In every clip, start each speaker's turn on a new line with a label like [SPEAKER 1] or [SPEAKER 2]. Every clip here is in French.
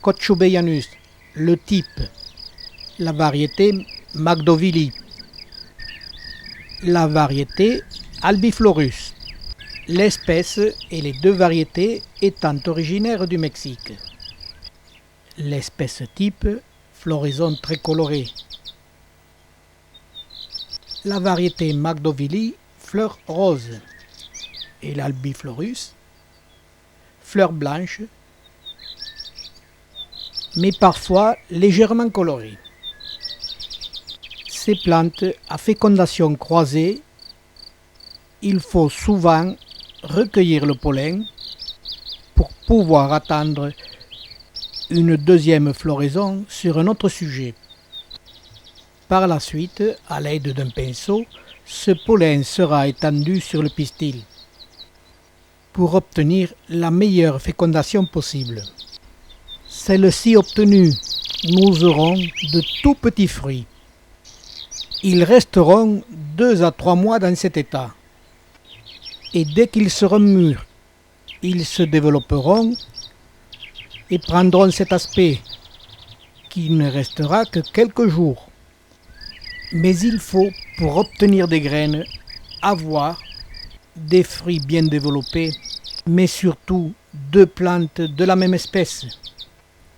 [SPEAKER 1] Coccobeianus, le type, la variété Magdovili, la variété Albiflorus, l'espèce et les deux variétés étant originaires du Mexique. L'espèce type, floraison très colorée. La variété Magdovili, fleurs roses, et l'Albiflorus, fleurs blanches, mais parfois légèrement colorées. Ces plantes à fécondation croisée, il faut souvent recueillir le pollen pour pouvoir attendre une deuxième floraison sur un autre sujet. Par la suite, à l'aide d'un pinceau, ce pollen sera étendu sur le pistil pour obtenir la meilleure fécondation possible. Celle-ci obtenue, nous aurons de tout petits fruits. Ils resteront 2 à 3 mois dans cet état. Et dès qu'ils seront mûrs, ils se développeront et prendront cet aspect qui ne restera que quelques jours. Mais il faut, pour obtenir des graines, avoir des fruits bien développés, mais surtout 2 plantes de la même espèce.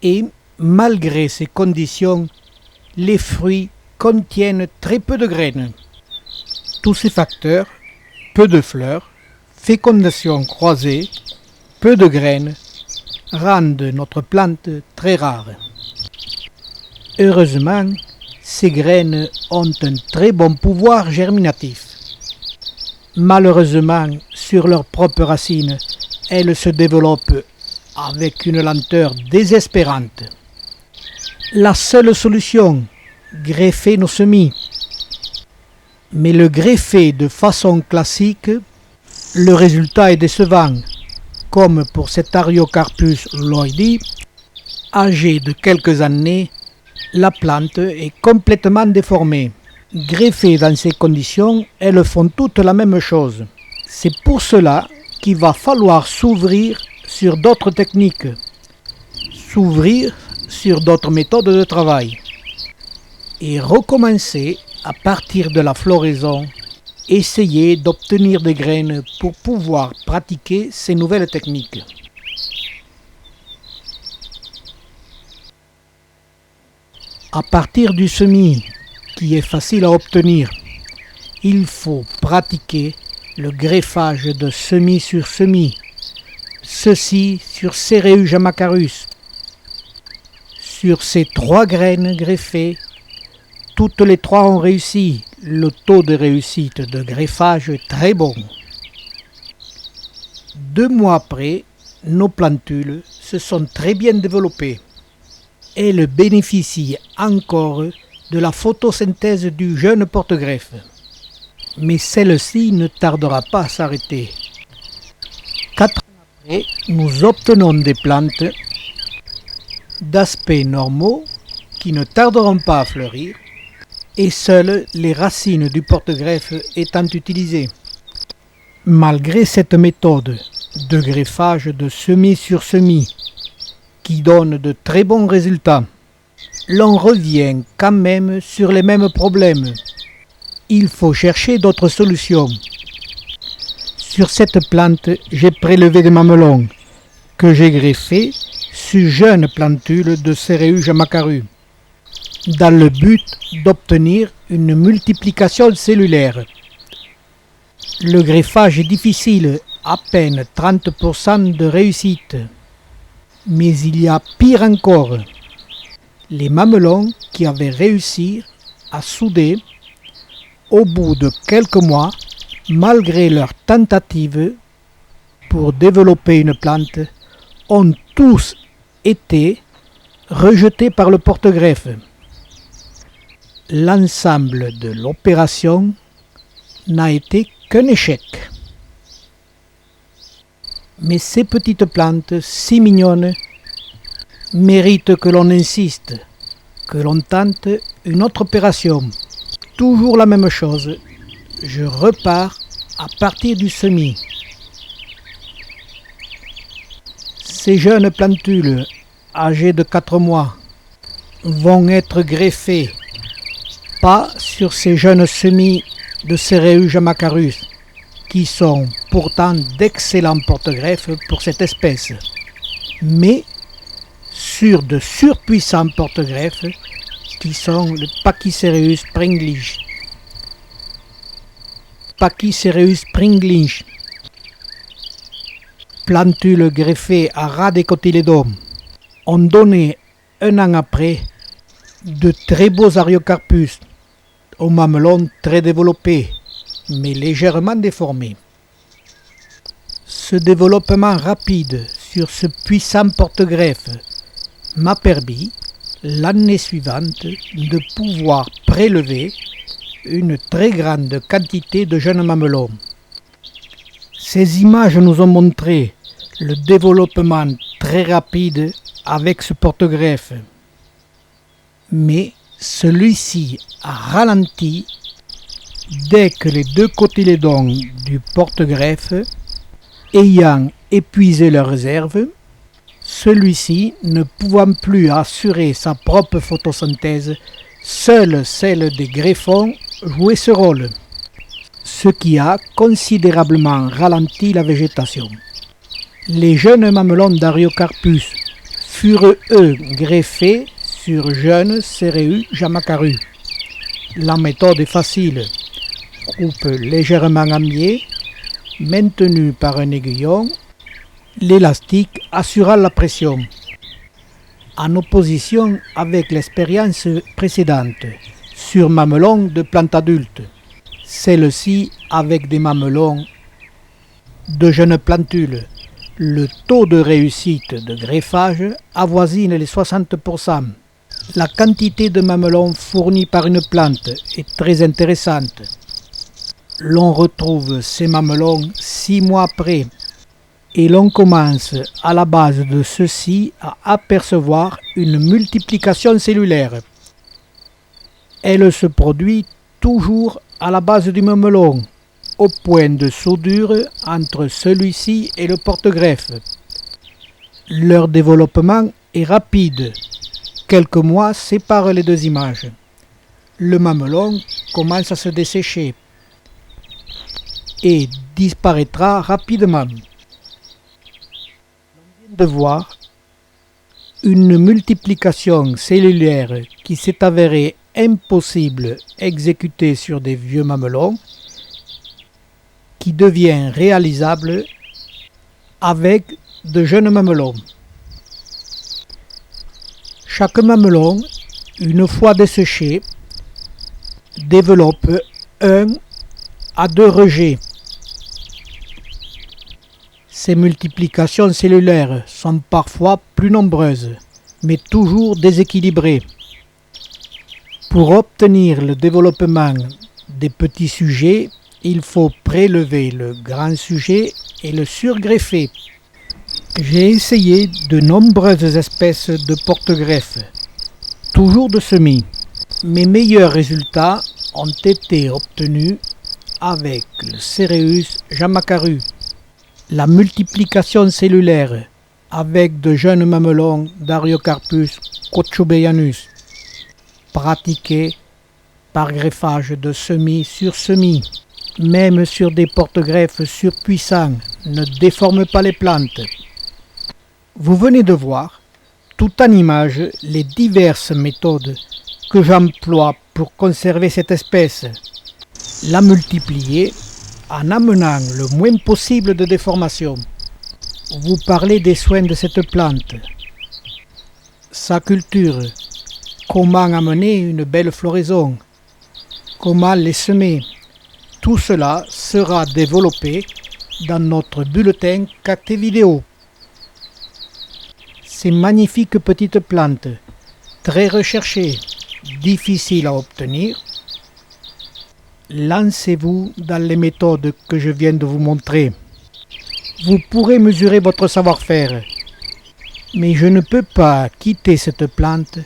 [SPEAKER 1] Et malgré ces conditions, les fruits contiennent très peu de graines. Tous ces facteurs, peu de fleurs, fécondation croisée, peu de graines, rendent notre plante très rare. Heureusement, ces graines ont un très bon pouvoir germinatif. Malheureusement, sur leurs propres racines, elles se développent avec une lenteur désespérante. La seule solution, greffer nos semis. Mais le greffer de façon classique, le résultat est décevant, comme pour cet Ariocarpus lloydii, âgé de quelques années, la plante est complètement déformée. Greffées dans ces conditions, elles font toutes la même chose. C'est pour cela qu'il va falloir s'ouvrir sur d'autres techniques, s'ouvrir sur d'autres méthodes de travail et recommencer à partir de la floraison, essayer d'obtenir des graines pour pouvoir pratiquer ces nouvelles techniques. À partir du semis, qui est facile à obtenir, il faut pratiquer le greffage de semis sur semis, ceci sur Cereus jamacarus. Sur ces 3 graines greffées, toutes les 3 ont réussi. Le taux de réussite de greffage est très bon. 2 mois après, nos plantules se sont très bien développées. Elles bénéficient encore de la photosynthèse du jeune porte-greffe. Mais celle-ci ne tardera pas à s'arrêter. 4 ans après, nous obtenons des plantes d'aspect normaux qui ne tarderont pas à fleurir et seules les racines du porte-greffe étant utilisées. Malgré cette méthode de greffage de semis sur semis qui donne de très bons résultats, l'on revient quand même sur les mêmes problèmes. Il faut chercher d'autres solutions. Sur cette plante, j'ai prélevé des mamelons que j'ai greffés sur jeunes plantules de Cereus jamacarus, dans le but d'obtenir une multiplication cellulaire. Le greffage est difficile, à peine 30% de réussite. Mais il y a pire encore. Les mamelons qui avaient réussi à souder, au bout de quelques mois, malgré leurs tentatives pour développer une plante, ont tous été rejetés par le porte-greffe. L'ensemble de l'opération n'a été qu'un échec. Mais ces petites plantes si mignonnes méritent que l'on insiste, que l'on tente une autre opération. Toujours la même chose, je repars à partir du semis. Ces jeunes plantules âgés de 4 mois vont être greffés, pas sur ces jeunes semis de Cereus jamacarus, qui sont pourtant d'excellents porte-greffes pour cette espèce, mais sur de surpuissants porte-greffes qui sont le Pachycereus pringlinch. Pachycereus pringlinch, plantule greffée à ras des cotylédones, ont donné un an après de très beaux ariocarpus aux mamelons très développés, mais légèrement déformés. Ce développement rapide sur ce puissant porte-greffe m'a permis, l'année suivante, de pouvoir prélever une très grande quantité de jeunes mamelons. Ces images nous ont montré le développement très rapide avec ce porte-greffe, mais celui-ci a ralenti dès que les deux cotylédones du porte-greffe ayant épuisé leurs réserves, celui-ci ne pouvant plus assurer sa propre photosynthèse, seule celle des greffons jouait ce rôle, ce qui a considérablement ralenti la végétation. Les jeunes mamelons d'Ariocarpus furent eux greffés sur jeunes Cereus jamacarus. La méthode est facile. Coupe légèrement amiée, maintenue par un aiguillon, l'élastique assurant la pression. En opposition avec l'expérience précédente sur mamelons de plantes adultes, celle-ci avec des mamelons de jeunes plantules, le taux de réussite de greffage avoisine les 60%. La quantité de mamelons fournie par une plante est très intéressante. L'on retrouve ces mamelons 6 mois après et l'on commence à la base de ceux-ci à apercevoir une multiplication cellulaire. Elle se produit toujours à la base du mamelon, au point de soudure entre celui-ci et le porte-greffe. Leur développement est rapide. Quelques mois séparent les deux images. Le mamelon commence à se dessécher et disparaîtra rapidement. On vient de voir une multiplication cellulaire qui s'est avérée impossible à exécuter sur des vieux mamelons, qui devient réalisable avec de jeunes mamelons. Chaque mamelon, une fois desséché, développe 1 à 2 rejets. Ces multiplications cellulaires sont parfois plus nombreuses, mais toujours déséquilibrées. Pour obtenir le développement des petits sujets, il faut prélever le grand sujet et le surgreffer. J'ai essayé de nombreuses espèces de porte-greffes, toujours de semis. Mes meilleurs résultats ont été obtenus avec le Cereus jamacarus. La multiplication cellulaire avec de jeunes mamelons d'Ariocarpus cochobeanus, pratiquée par greffage de semis sur semis, même sur des porte-greffes surpuissants, ne déforme pas les plantes. Vous venez de voir, tout en image, les diverses méthodes que j'emploie pour conserver cette espèce, la multiplier en amenant le moins possible de déformation. Vous parlez des soins de cette plante, sa culture, comment amener une belle floraison, comment les semer. Tout cela sera développé dans notre bulletin KT vidéo. Ces magnifiques petites plantes, très recherchées, difficiles à obtenir, lancez-vous dans les méthodes que je viens de vous montrer. Vous pourrez mesurer votre savoir-faire, mais je ne peux pas quitter cette plante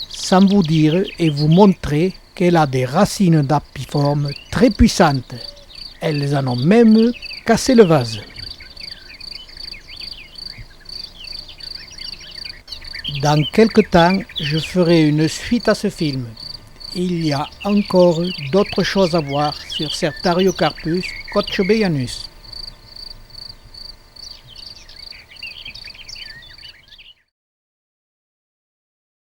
[SPEAKER 1] sans vous dire et vous montrer qu'elle a des racines d'apiformes très puissantes. Elles en ont même cassé le vase. Dans quelque temps, je ferai une suite à ce film. Il y a encore d'autres choses à voir sur Certariocarpus coccobeianus.